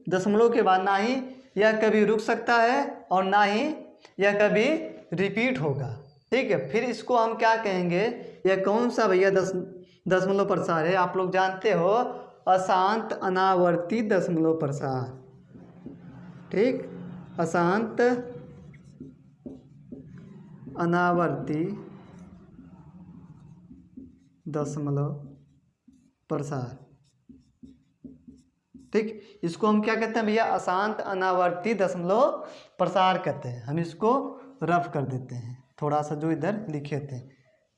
S1: दशमलव के बाद ना ही यह कभी रुक सकता है और ना ही यह कभी रिपीट होगा, ठीक है। फिर इसको हम क्या कहेंगे, यह कौन सा भैया दशमलव प्रसार है, आप लोग जानते हो, अशांत अनावर्ती दशमलव प्रसार, ठीक। अशांत अनावर्ती दशमलव प्रसार, ठीक। इसको हम क्या कहते हैं भैया, अशांत अनावर्ती दशमलव प्रसार कहते हैं। हम इसको रफ कर देते हैं थोड़ा सा जो इधर लिखे थे,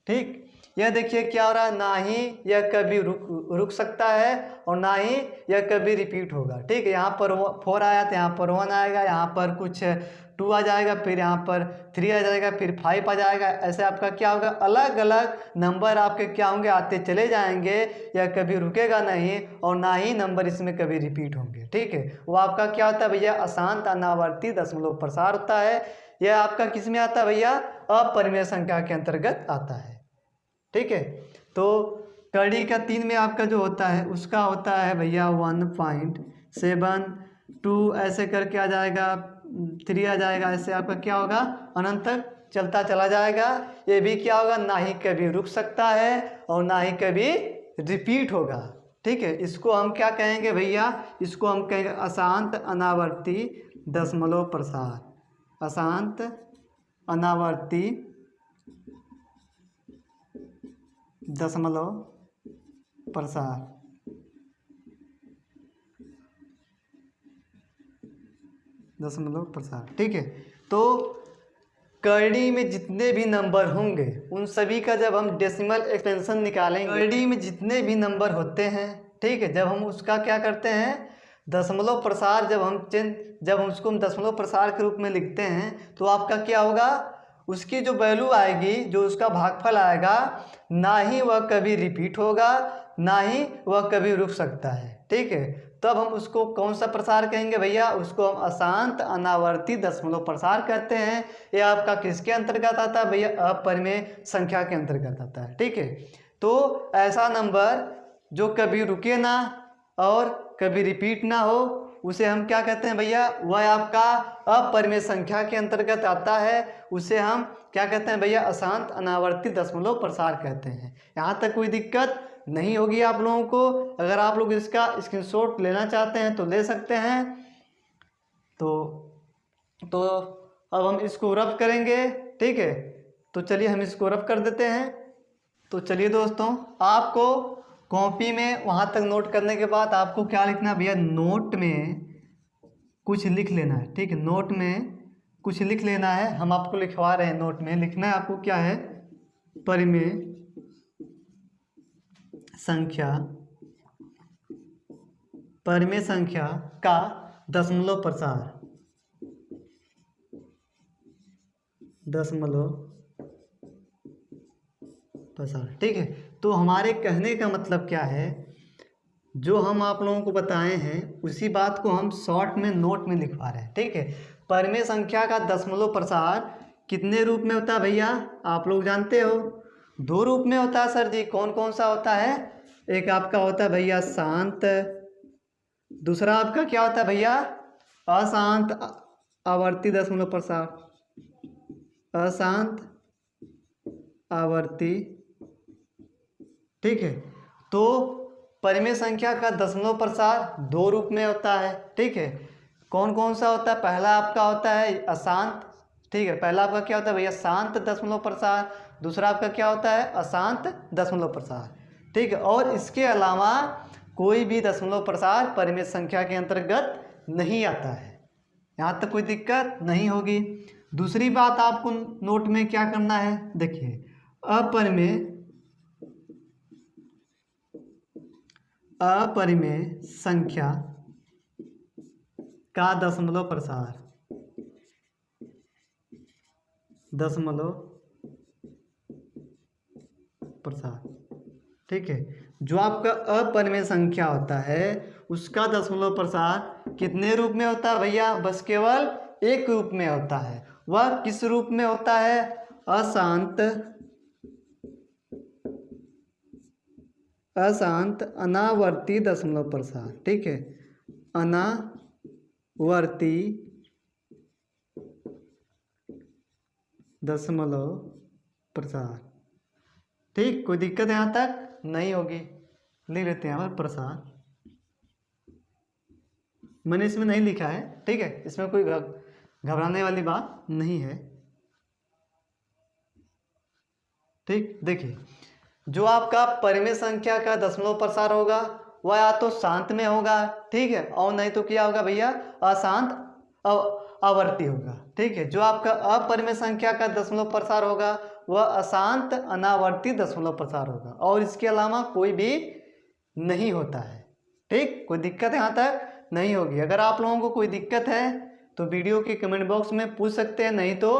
S1: ठीक। यह देखिए क्या हो रहा है, ना ही यह कभी रुक सकता है और ना ही यह कभी रिपीट होगा, ठीक है। यहाँ पर 4 आया तो यहाँ पर 1 आएगा, यहाँ पर कुछ 2 आ जाएगा, फिर यहाँ पर 3 आ जाएगा, फिर 5 आ जाएगा। ऐसे आपका क्या होगा, अलग अलग नंबर आपके क्या होंगे, आते चले जाएंगे। यह कभी रुकेगा नहीं और ना ही नंबर इसमें कभी रिपीट होंगे, ठीक है। वो आपका क्या होता है भैया, अशांत अनावर्ती दशमलव प्रसार होता है। यह आपका किस में आता है भैया, अपरिमेय संख्या के अंतर्गत आता है, ठीक है। तो कड़ी का 3 में आपका जो होता है उसका होता है भैया 1.72, ऐसे करके आ जाएगा, 3 आ जाएगा, ऐसे आपका क्या होगा, अनंत तक चलता चला जाएगा। ये भी क्या होगा, ना ही कभी रुक सकता है और ना ही कभी रिपीट होगा, ठीक है। इसको हम क्या कहेंगे भैया, इसको हम कहेंगे अशांत अनावर्ती दशमलव प्रसार, अशांत अनावर्ती दशमलव प्रसार, दशमलव प्रसार, ठीक है। तो करड़ी में जितने भी नंबर होंगे उन सभी का जब हम डेसिमल एक्सपेंशन निकालेंगे, करड़ी में जितने भी नंबर होते हैं, ठीक है, जब हम उसका क्या करते हैं, दशमलव प्रसार, जब हम उसको दशमलव प्रसार के रूप में लिखते हैं तो आपका क्या होगा, उसकी जो वैल्यू आएगी, जो उसका भागफल आएगा, ना ही वह कभी रिपीट होगा ना ही वह कभी रुक सकता है, ठीक है। तब हम उसको कौन सा प्रसार कहेंगे भैया, उसको हम अशांत अनावर्ती दशमलव प्रसार कहते हैं। यह आपका किसके अंतर्गत आता है भैया, अपरिमेय संख्या के अंतर्गत आता है, ठीक है। तो ऐसा नंबर जो कभी रुके ना और कभी रिपीट ना हो उसे हम क्या कहते हैं भैया, वह आपका अपरिमेय संख्या के अंतर्गत आता है। उसे हम क्या कहते हैं भैया, अशांत अनावर्ती दशमलव प्रसार कहते हैं। यहाँ तक कोई दिक्कत नहीं होगी आप लोगों को। अगर आप लोग इसका स्क्रीनशॉट लेना चाहते हैं तो ले सकते हैं। तो अब हम इसको रफ करेंगे, ठीक है। तो चलिए हम इसको रफ कर देते हैं। तो चलिए दोस्तों, आपको कॉपी में वहाँ तक नोट करने के बाद आपको क्या लिखना है भैया, नोट में कुछ लिख लेना है, ठीक है। नोट में कुछ लिख लेना है, हम आपको लिखवा रहे हैं। नोट में लिखना है आपको क्या है, परिमेय संख्या का दशमलव प्रसार, ठीक है। तो हमारे कहने का मतलब क्या है, जो हम आप लोगों को बताए हैं उसी बात को हम शॉर्ट में नोट में लिखवा रहे हैं, ठीक है। परिमेय संख्या का दशमलव प्रसार कितने रूप में होता है भैया, आप लोग जानते हो, 2 रूप में होता है सर जी। कौन कौन सा होता है? एक आपका होता है भैया शांत, दूसरा आपका क्या होता है भैया, अशांत आवर्ती दशमलव प्रसार, अशांत आवर्ती, ठीक है। तो परिमेय संख्या का दशमलव प्रसार 2 रूप में होता है, ठीक है। कौन कौन सा होता है? पहला आपका होता है अशांत, ठीक है, पहला आपका क्या होता है भैया, शांत दशमलव प्रसार, दूसरा आपका क्या होता है, अशांत दशमलव प्रसार, ठीक है। और इसके अलावा कोई भी दशमलव प्रसार परिमेय संख्या के अंतर्गत नहीं आता है, यहाँ तक कोई दिक्कत नहीं होगी। दूसरी बात आपको नोट में क्या करना है, देखिए, अपरिमेय संख्या का दशमलव प्रसार, दशमलव प्रसार, ठीक है। जो आपका अपरिमेय संख्या होता है उसका दशमलव प्रसार कितने रूप में होता है भैया, बस केवल एक रूप में होता है। वह किस रूप में होता है? अशांत, अशांत अनावर्ती दशमलव प्रसार, ठीक है, अनावर्ती दशमलव प्रसार, ठीक। कोई दिक्कत यहाँ तक नहीं होगी, लिख लेते हैं यहाँ पर प्रसार, मैंने इसमें नहीं लिखा है, ठीक है, इसमें कोई घबराने वाली बात नहीं है, ठीक। देखिए, जो आपका परिमेय संख्या का दशमलव प्रसार होगा वह या तो शांत में होगा, ठीक है, और नहीं तो क्या होगा भैया, अशांत आवर्ती होगा, ठीक है। जो आपका अपरिमेय संख्या का दशमलव प्रसार होगा वह अशांत अनावर्ती दशमलव प्रसार होगा, और इसके अलावा कोई भी नहीं होता है, ठीक। कोई दिक्कत यहाँ तक नहीं होगी। अगर आप लोगों को कोई दिक्कत है तो वीडियो के कमेंट बॉक्स में पूछ सकते हैं, नहीं तो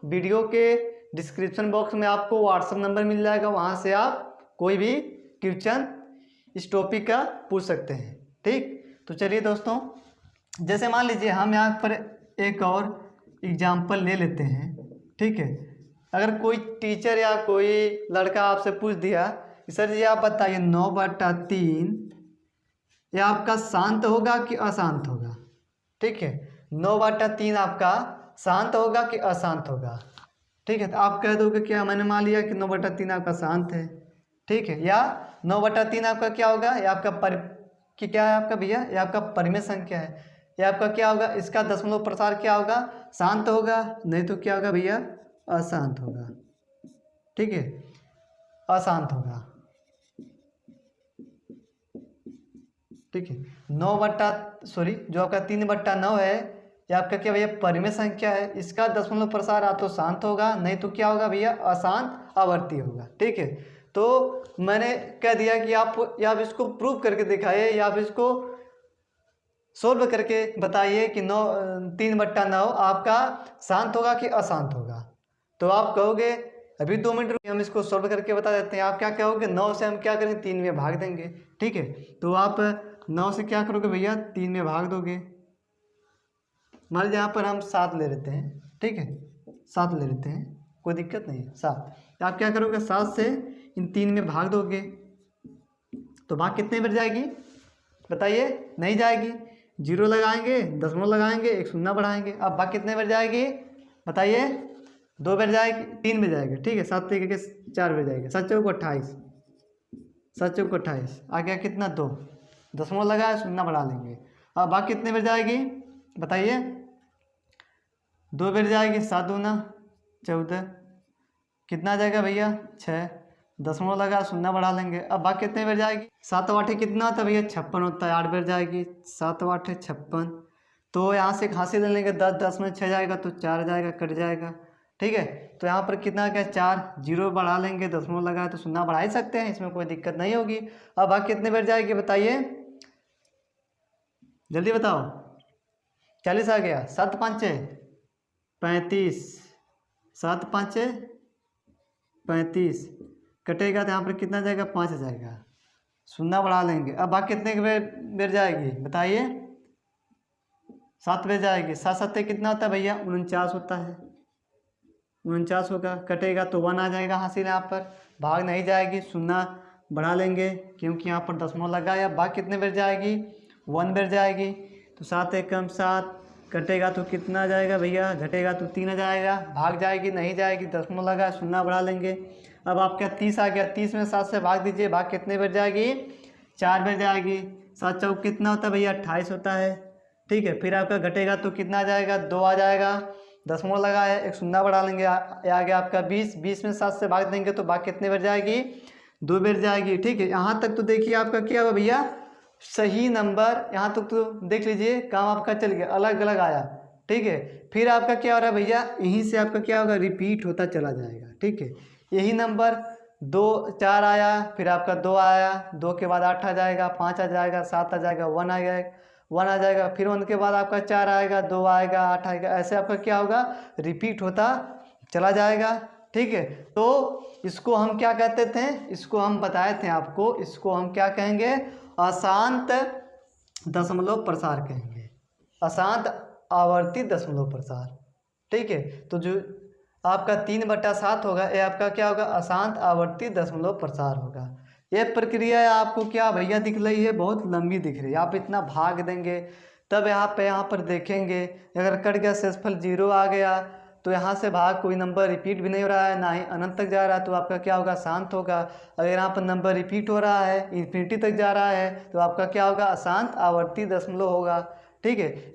S1: वीडियो के डिस्क्रिप्शन बॉक्स में आपको व्हाट्सएप नंबर मिल जाएगा, वहाँ से आप कोई भी क्वेश्चन इस टॉपिक का पूछ सकते हैं, ठीक। तो चलिए दोस्तों, जैसे मान लीजिए हम यहाँ पर एक और एग्जाम्पल ले लेते हैं, ठीक है। अगर कोई टीचर या कोई लड़का आपसे पूछ दिया कि सर जी आप बताइए 9/3 यह आपका शांत होगा कि अशांत होगा, ठीक है, 9/3 आपका शांत होगा कि अशांत होगा, ठीक है। तो आप कह दोगे क्या, मैंने मान लिया कि 9/3 आपका शांत है, ठीक है, या 9/3 आपका क्या होगा, ये आपका कि क्या है आपका भैया, ये आपका परिमेय संख्या है, ये आपका क्या होगा, इसका दशमलव प्रसार क्या होगा, शांत होगा, नहीं तो क्या होगा भैया, अशांत होगा, ठीक है, अशांत होगा, ठीक है। जो आपका 3/9 है ये आपका क्या भैया, परिमेय संख्या है, इसका दशमलव प्रसार या तो शांत होगा, नहीं तो क्या होगा भैया, अशांत आवर्ती होगा, ठीक है। तो मैंने कह दिया कि आप इसको प्रूव करके दिखाइए, या आप इसको सोल्व करके बताइए कि 3/9 आपका शांत होगा कि अशांत होगा। तो आप कहोगे अभी 2 मिनट रुकिए, हम इसको सोल्व करके बता देते हैं। आप क्या कहोगे, 9 से हम क्या करेंगे, 3 में भाग देंगे, ठीक है। तो आप 9 से क्या करोगे भैया, 3 में भाग दोगे। मान लीजिए यहाँ पर हम 7 ले लेते हैं, ठीक है, 7 ले लेते हैं, कोई दिक्कत नहीं है, 7। तो आप क्या करोगे, 7 से इन 3 में भाग दोगे, तो भाग कितने बार जाएगी बताइए, नहीं जाएगी, 0 लगाएंगे, दशमलव लगाएंगे, एक शून्य बढ़ाएंगे, अब भाग कितने बार जाएगी बताइए, 2 बार जाएगी, 3 बार जाएगी, ठीक है, 7 के 4 बार जाएगी, 7 चौक 28, 7 चौक 28, आ गया कितना, 2, दशमलव लगाया, शून्य बढ़ा लेंगे, अब भाग कितने बार जाएगी बताइए, 2 बार जाएगी, 7 दूना 14, कितना आ जाएगा भैया 6, दशमलव लगा, शून्य बढ़ा लेंगे, अब भाग कितने बार जाएगी, 7 8 कितना होता है भैया, 56 होता है, 8 बार जाएगी, 7 8 56, तो यहाँ से खांसी ले लेंगे, 10 10 में 6 जाएगा तो 4 जाएगा, कट जाएगा, ठीक है। तो यहाँ पर कितना क्या, 4, 0 बढ़ा लेंगे, दशमलव लगा तो शून्य बढ़ा ही सकते हैं, इसमें कोई दिक्कत नहीं होगी। अब भाग कितने बार जाएगी बताइए, जल्दी बताओ, 40 आ गया, 7 5 35, 7 5 35, कटेगा तो यहाँ पर कितना जाएगा, 5 जाएगा, शून्य बढ़ा लेंगे। अब भाग कितने के बेर जाएगी बताइए? 7 बेर जाएगी। 7 7 कितना होता है भैया? 49 होता है। 49 होगा, कटेगा तो 1 आ जाएगा हासिल। यहाँ पर भाग नहीं जाएगी, शून्य बढ़ा लेंगे क्योंकि यहाँ पर दशमलव लगा है। भाग कितने बेर जाएगी? 1 बेर जाएगी। तो 7 एकम 7, कटेगा तो कितना आ जाएगा भैया? घटेगा तो 3 आ जाएगा। भाग जाएगी नहीं जाएगी, दशमलव लगा, शून्य बढ़ा लेंगे। अब आपका 30 आ गया। 30 में 7 से भाग दीजिए। भाग कितने बेर जाएगी? 4 बेर जाएगी। 7 चौक कितना होता है भैया? 28 होता है। ठीक है, फिर आपका घटेगा तो कितना आ जाएगा? 2 आ जाएगा। दशमलव लगा है, एक शून्य बढ़ा लेंगे। आ गया आपका 20। 20 में 7 से भाग देंगे तो भाग कितने बेर जाएगी? 2 बेर जाएगी। ठीक है, यहाँ तक तो देखिए आपका क्या हुआ भैया? सही नंबर। यहाँ तक तो देख लीजिए काम आपका चल गया, अलग अलग आया। ठीक है, फिर आपका क्या हो रहा है भैया? यहीं से आपका क्या होगा? रिपीट होता चला जाएगा। ठीक है, यही नंबर 2 4 आया, फिर आपका 2 आया, 2 के बाद 8 आ जाएगा, 5 आ जाएगा, 7 आ जाएगा, 1 आ जाएगा, 1 आ जाएगा, फिर 1 के बाद आपका 4 आएगा, 2 आएगा, 8 आएगा। ऐसे आपका क्या होगा? रिपीट होता चला जाएगा। ठीक है, तो इसको हम क्या कहते थे? इसको हम बताए थे आपको, इसको हम क्या कहेंगे? अशांत दशमलव प्रसार कहेंगे, अशांत आवर्ती दशमलव प्रसार। ठीक है, तो जो आपका 3/7 होगा, ये आपका क्या होगा? अशांत आवर्ती दशमलव प्रसार होगा। ये प्रक्रिया आपको क्या भैया दिख रही है? बहुत लंबी दिख रही है। आप इतना भाग देंगे तब यहाँ पर देखेंगे, अगर कट गया शेषफल 0 आ गया तो यहाँ से भाग कोई नंबर रिपीट भी नहीं हो रहा है, ना ही अनंत तक जा रहा है, तो आपका क्या होगा? शांत होगा। अगर यहाँ पर नंबर रिपीट हो रहा है, इन्फिनिटी तक जा रहा है, तो आपका क्या होगा? अशांत आवर्ती दशमलव होगा। ठीक है,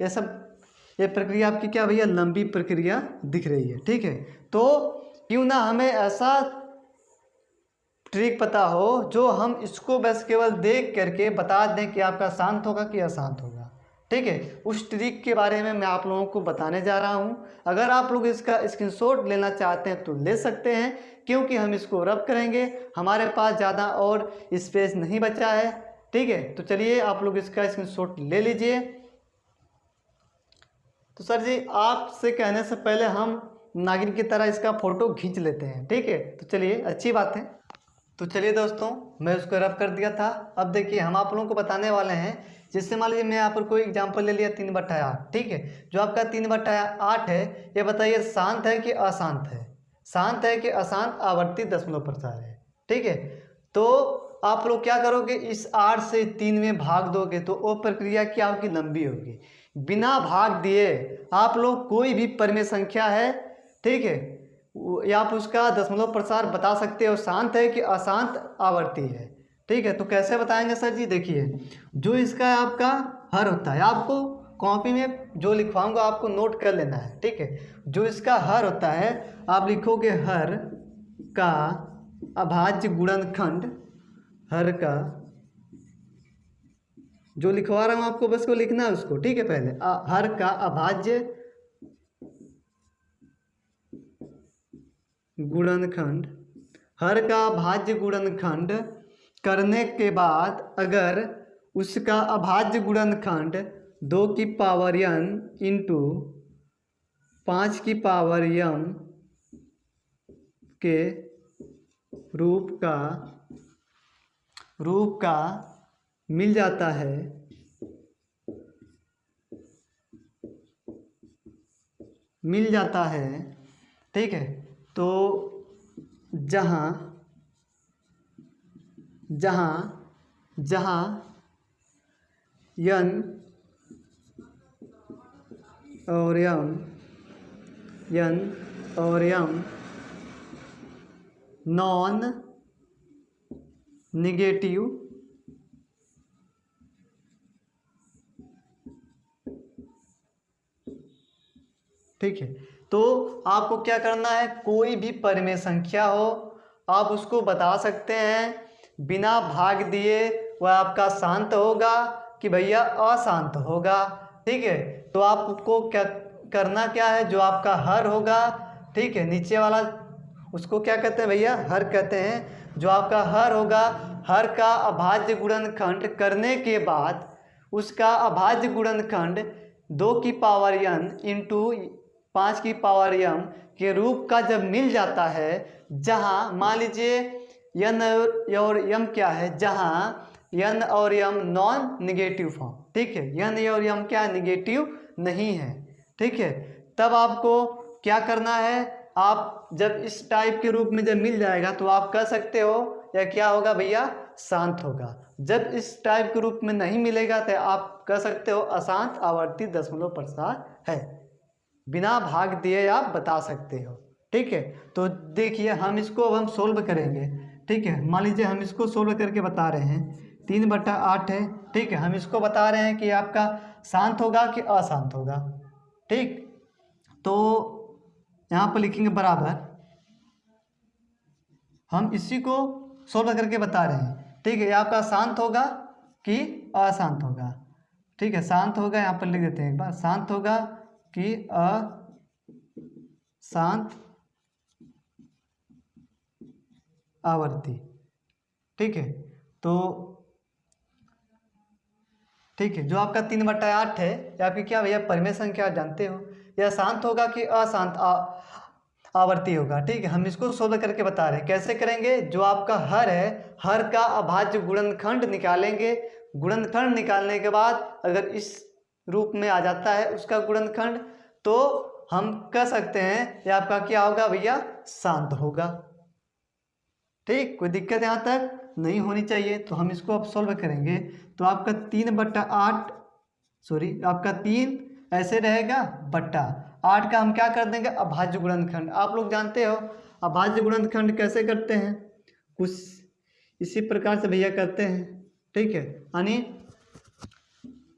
S1: ये प्रक्रिया आपकी क्या भैया? लंबी प्रक्रिया दिख रही है। ठीक है, तो क्यों ना हमें ऐसा ट्रिक पता हो जो हम इसको बस केवल देख करके बता दें कि आपका शांत होगा कि अशांत होगा। ठीक है, उस ट्रिक के बारे में मैं आप लोगों को बताने जा रहा हूँ। अगर आप लोग इसका स्क्रीनशॉट लेना चाहते हैं तो ले सकते हैं, क्योंकि हम इसको रब करेंगे, हमारे पास ज़्यादा और स्पेस नहीं बचा है। ठीक है, तो चलिए आप लोग इसका स्क्रीनशॉट ले लीजिए। तो सर जी, आपसे कहने से पहले हम नागिन की तरह इसका फ़ोटो खींच लेते हैं। ठीक है, तो चलिए, अच्छी बात है। तो चलिए दोस्तों, मैं उसको रब कर दिया था। अब देखिए हम आप लोगों को बताने वाले हैं, जिससे मान लीजिए मैं यहाँ पर कोई एग्जांपल ले लिया 3/8। ठीक है, जो आपका 3/8 है, ये बताइए शांत है कि अशांत है? शांत है कि अशांत आवर्ती दशमलव प्रसार है? ठीक है, तो आप लोग क्या करोगे? इस 8 से 3 में भाग दोगे तो वो प्रक्रिया क्या होगी? लंबी होगी। बिना भाग दिए आप लोग कोई भी परिमेय संख्या है, ठीक है, या आप उसका दशमलव प्रसार बता सकते हो, शांत है कि अशांत आवर्ती है। ठीक है, तो कैसे बताएंगे सर जी? देखिए, जो इसका आपका हर होता है, आपको कॉपी में जो लिखवाऊंगा आपको नोट कर लेना है। ठीक है, जो इसका हर होता है, आप लिखोगे हर का अभाज्य गुणनखंड, हर का, जो लिखवा रहा हूँ आपको बस को लिखना है उसको। ठीक है, पहले हर का अभाज्य गुणनखंड, हर का अभाज्य गुणनखंड करने के बाद अगर उसका अभाज्य गुणनखंड 2 की पावर n इंटू 5 की पावर m के रूप का मिल जाता है, ठीक है, तो जहाँ n और m नॉन निगेटिव ठीक है, तो आपको क्या करना है? कोई भी परिमेय संख्या हो आप उसको बता सकते हैं बिना भाग दिए, वह आपका शांत होगा कि भैया अशांत होगा। ठीक है, तो आपको क्या करना क्या है? जो आपका हर होगा, ठीक है, नीचे वाला उसको क्या कहते हैं भैया? हर कहते हैं। जो आपका हर होगा, हर का अभाज्य गुणनखंड करने के बाद उसका अभाज्य गुणनखंड 2 की पावर n इंटू 5 की पावर m के रूप का जब मिल जाता है, जहाँ मान लीजिए n और m क्या है? जहाँ यन और यम नॉन निगेटिव फॉर्म, ठीक है, यन और यम क्या निगेटिव नहीं है, ठीक है। तब आपको क्या करना है, आप जब इस टाइप के रूप में जब मिल जाएगा तो आप कह सकते हो या क्या होगा भैया, शांत होगा। जब इस टाइप के रूप में नहीं मिलेगा तो आप कह सकते हो अशांत आवर्ती दशमलव प्रसार है। बिना भाग दिए आप बता सकते हो, ठीक है। तो देखिए हम इसको अब हम सोल्व करेंगे, ठीक है। मान लीजिए हम इसको सोल्व करके बता रहे हैं 3/8 है, ठीक है। हम इसको बता रहे हैं कि आपका शांत होगा कि अशांत होगा, ठीक। तो यहाँ पर लिखेंगे बराबर, हम इसी को सोल्व करके बता रहे हैं, ठीक है। ये आपका शांत होगा कि अशांत होगा, ठीक है। शांत होगा, यहाँ पर लिख देते हैं एक बार, शांत होगा कि अशांत आवर्ती, ठीक है। तो ठीक है, जो आपका 3/8 है ये आपकी क्या भैया परिमेय संख्या जानते हो, यह शांत होगा कि अशांत आवर्ती होगा, ठीक है। हम इसको सोल्व करके बता रहे हैं, कैसे करेंगे, जो आपका हर है, हर का अभाज्य गुणनखंड निकालेंगे। गुणनखंड निकालने के बाद अगर इस रूप में आ जाता है उसका गुणनखंड, तो हम कह सकते हैं ये आपका क्या होगा भैया, शांत होगा, ठीक। कोई दिक्कत यहाँ तक नहीं होनी चाहिए। तो हम इसको अब सॉल्व करेंगे, तो आपका 3/8 सॉरी आपका 3 ऐसे रहेगा बट्टा 8 का हम क्या कर देंगे, अभाज्य गुणनखंड। आप लोग जानते हो अभाज्य गुणनखंड कैसे करते हैं, कुछ इसी प्रकार से भैया करते हैं, ठीक है। यानी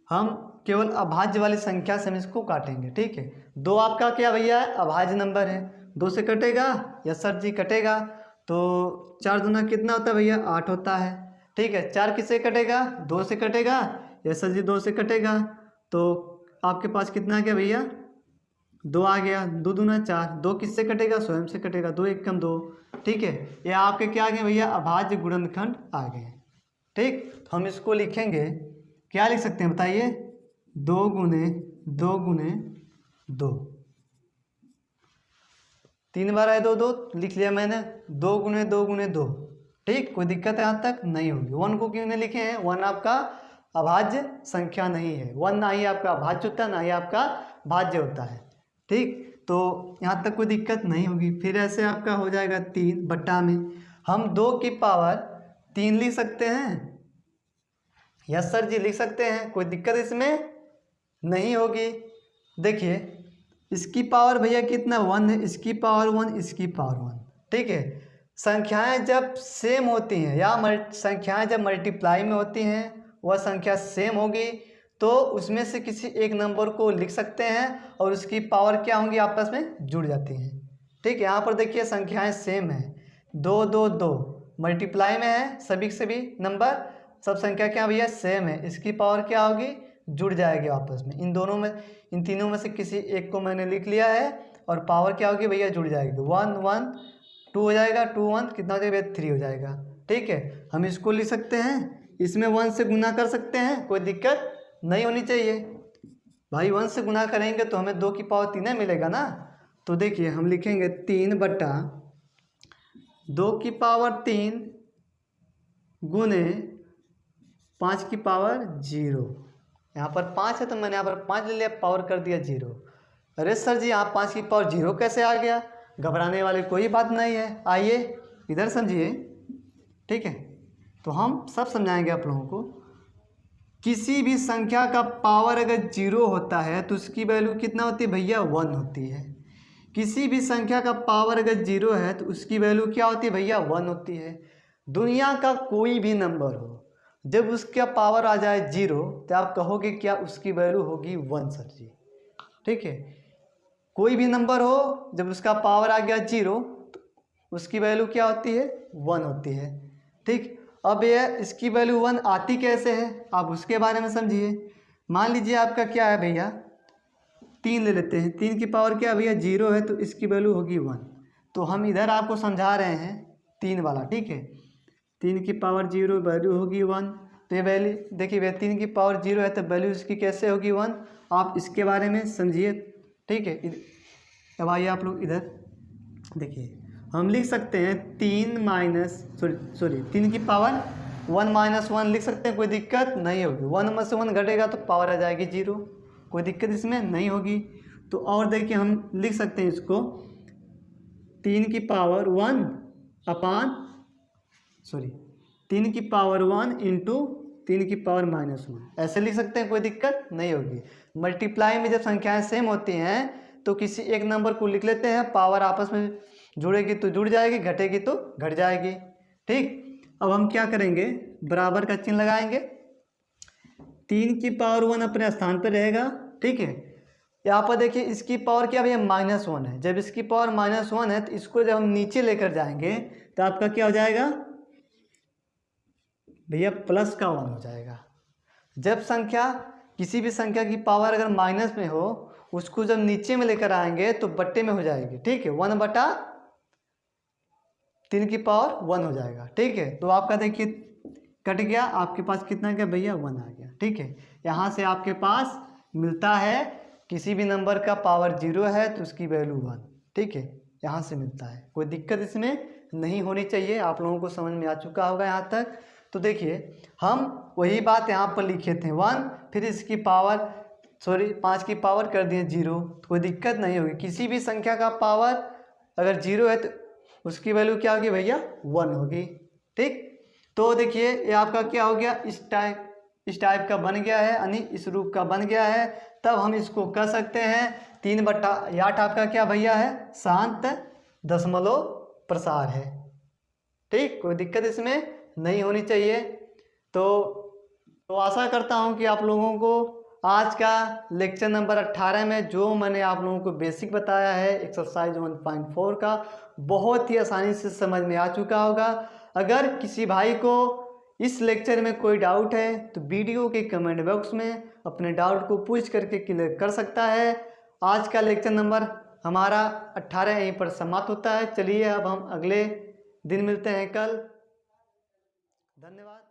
S1: हम केवल अभाज्य वाली संख्या से हम इसको काटेंगे, ठीक है। 2 आपका क्या भैया है, अभाज्य नंबर है, 2 से कटेगा, यस सर जी कटेगा। तो 4 दूना कितना होता है भैया, 8 होता है, ठीक है। 4 किससे कटेगा, 2 से कटेगा, यस सर जी 2 से कटेगा। तो आपके पास कितना आ गया भैया, 2 आ गया, 2 दूना 4, 2 किससे कटेगा, स्वयं से कटेगा, 2 × 2, ठीक है। ये आपके क्या आ गए भैया, अभाज्य गुणनखंड आ गए, ठीक। तो हम इसको लिखेंगे, क्या लिख सकते हैं बताइए, 2 × 2 × 2, 3 बार है 2 2 लिख लिया मैंने, 2 × 2 × 2, ठीक। कोई दिक्कत यहाँ तक नहीं होगी। 1 को क्यों नहीं लिखे हैं, 1 आपका अभाज्य संख्या नहीं है, 1 ना ही आपका अभाज्य होता है ना ही आपका भाज्य होता है, ठीक। तो यहाँ तक कोई दिक्कत नहीं होगी। फिर ऐसे आपका हो जाएगा 3 बट्टा में हम 2 की पावर 3 लिख सकते हैं, यस सर जी लिख सकते हैं, कोई दिक्कत इसमें नहीं होगी। देखिए इसकी पावर भैया कितना 1 है, इसकी पावर 1, इसकी पावर 1, ठीक है। संख्याएं जब सेम होती हैं या संख्याएं जब मल्टीप्लाई में होती हैं, वह संख्या सेम होगी तो उसमें से किसी एक नंबर को लिख सकते हैं और उसकी पावर क्या होंगी, आपस में जुड़ जाती हैं, ठीक है। यहाँ पर देखिए संख्याएं सेम हैं, 2 2 2 मल्टीप्लाई में है, सभी सभी नंबर सब संख्या क्या भैया सेम है, इसकी पावर क्या होगी, जुड़ जाएगी आपस में। इन तीनों में से किसी एक को मैंने लिख लिया है और पावर क्या होगी भैया, जुड़ जाएगी, 1 1 2 हो जाएगा, 2 1 कितना हो जाएगा, 3 हो जाएगा, ठीक है। हम इसको लिख सकते हैं, इसमें 1 से गुना कर सकते हैं, कोई दिक्कत नहीं होनी चाहिए भाई। 1 से गुना करेंगे तो हमें 2 की पावर 3 मिलेगा ना। तो देखिए हम लिखेंगे 3 बट्टा 2 की पावर 3 गुने 5 की पावर 0। यहाँ पर 5 है तो मैंने यहाँ पर 5 ले लिया, पावर कर दिया 0। अरे सर जी यहाँ 5 की पावर 0 कैसे आ गया, घबराने वाली कोई बात नहीं है, आइए इधर समझिए, ठीक है। तो हम सब समझाएंगे आप लोगों को। किसी भी संख्या का पावर अगर 0 होता है तो उसकी वैल्यू कितना होती है भैया, 1 होती है। किसी भी संख्या का पावर अगर 0 है तो उसकी वैल्यू क्या होती है भैया, 1 होती है। दुनिया का कोई भी नंबर हो, जब उसका पावर आ जाए 0 तो आप कहोगे क्या, उसकी वैल्यू होगी 1 सर जी, ठीक है। कोई भी नंबर हो जब उसका पावर आ गया 0 तो उसकी वैल्यू क्या होती है, 1 होती है, ठीक। अब ये इसकी वैल्यू 1 आती कैसे है, आप उसके बारे में समझिए। मान लीजिए आपका क्या है भैया, 3 ले लेते हैं, 3 की पावर क्या भैया 0 है तो इसकी वैल्यू होगी 1। तो हम इधर आपको समझा रहे हैं 3 वाला, ठीक है। 3 की पावर 0 वैल्यू होगी 1, तो ये वैल्यू देखिए भैया 3 की पावर 0 है तो वैल्यू इसकी कैसे होगी 1, आप इसके बारे में समझिए, ठीक है। अब आइए आप लोग इधर देखिए, हम लिख सकते हैं 3 की पावर 1 माइनस 1 लिख सकते हैं, कोई दिक्कत नहीं होगी। 1 में से 1 घटेगा तो पावर आ जाएगी 0, कोई दिक्कत इसमें नहीं होगी। तो और देखिए हम लिख सकते हैं इसको 3 की पावर 1 अपान 3 की पावर 1 इंटू 3 की पावर -1, ऐसे लिख सकते हैं, कोई दिक्कत नहीं होगी। मल्टीप्लाई में जब संख्याएं सेम होती हैं तो किसी एक नंबर को लिख लेते हैं, पावर आपस में जुड़ेगी तो जुड़ जाएगी, घटेगी तो घट जाएगी। ठीक, अब हम क्या करेंगे, बराबर का चिन्ह लगाएंगे। 3 की पावर 1 अपने स्थान पर रहेगा। ठीक है, यहाँ पर देखिए इसकी पावर क्या भैया -1 है। जब इसकी पावर -1 है तो इसको जब हम नीचे लेकर जाएंगे तो आपका क्या हो जाएगा भैया, प्लस का 1 हो जाएगा। जब संख्या किसी भी संख्या की पावर अगर माइनस में हो, उसको जब नीचे में लेकर आएंगे तो बट्टे में हो जाएगी। ठीक है, 1/3 की पावर 1 हो जाएगा। ठीक है, तो आपका देखिए कट गया, आपके पास कितना गया भैया, 1 आ गया। ठीक है, यहाँ से आपके पास मिलता है किसी भी नंबर का पावर 0 है तो उसकी वैल्यू 1। ठीक है, यहाँ से मिलता है, कोई दिक्कत इसमें नहीं होनी चाहिए। आप लोगों को समझ में आ चुका होगा यहाँ तक। तो देखिए हम वही बात यहाँ पर लिखे थे 1, फिर इसकी पावर 5 की पावर कर दिए 0, तो कोई दिक्कत नहीं होगी। किसी भी संख्या का पावर अगर 0 है तो उसकी वैल्यू क्या होगी भैया, 1 होगी। ठीक, तो देखिए ये आपका क्या हो गया, इस टाइप का बन गया है, यानी इस रूप का बन गया है। तब हम इसको कह सकते हैं 3/8 आपका क्या भैया है, शांत दशमलव प्रसार है। ठीक, कोई दिक्कत इसमें नहीं होनी चाहिए। तो आशा करता हूं कि आप लोगों को आज का लेक्चर नंबर 18 में जो मैंने आप लोगों को बेसिक बताया है एक्सरसाइज 1.4 का, बहुत ही आसानी से समझ में आ चुका होगा। अगर किसी भाई को इस लेक्चर में कोई डाउट है तो वीडियो के कमेंट बॉक्स में अपने डाउट को पूछ करके क्लियर कर सकता है। आज का लेक्चर नंबर हमारा 18 यहीं पर समाप्त होता है। चलिए अब हम अगले दिन मिलते हैं कल। धन्यवाद।